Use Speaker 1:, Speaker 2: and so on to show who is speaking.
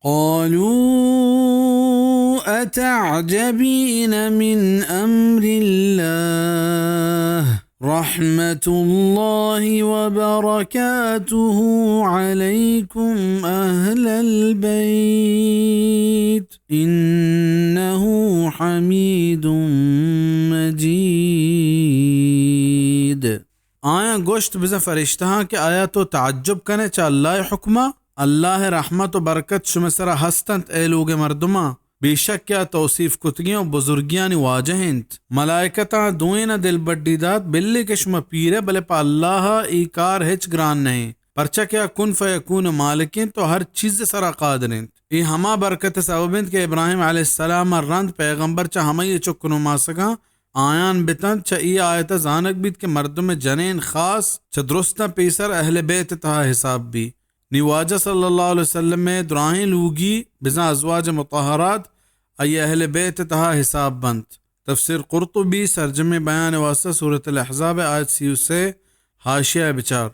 Speaker 1: قالوا أتعجبين من أمر الله رحمة الله وبركاته عليكم أهل البيت إنه حميد مجيد. आया गोश्त बिज़ा फरिश्ता के आया तो ताज्जुब कने चा अल्लाह हुक्मा अल्लाह रहमत व बरकत शुमसरा हस्तंत ए लोगे मर्दुमा बेशक क्या तौसीफ कुतगियों बुजुर्गियानी वाजहिंत मलाइकता दुए न दिल बड्डीदात बिल्ली के शुमा पीरे बले पा अल्लाह ई कार हिच ग्रान नहीं परचा क्या कुन फयकून मालिकिन तो हर चीज सरा कादरिन ई हमा बरकत सबबिंद के इब्राहिम अलैहिस्सलाम रंद पैगंबर चा हमें चुकनो मासगा आयान बितन च ई आयत जानक बीत के मर्दुम जनेन खास च दुरुस्ता पेसर अहले बैत तहा हिसाब भी निवाजा सल्लल्लाहु अलैहि वसल्लम में दुराएं लूगी बिजा अज़वाज मुतहरात अय अहले बैत तहा हिसाब बंद तफसीर कुर्तुबी सरजमे बयान वास्ता सूरत अल अहज़ाब आयत 30 से हाशिया विचार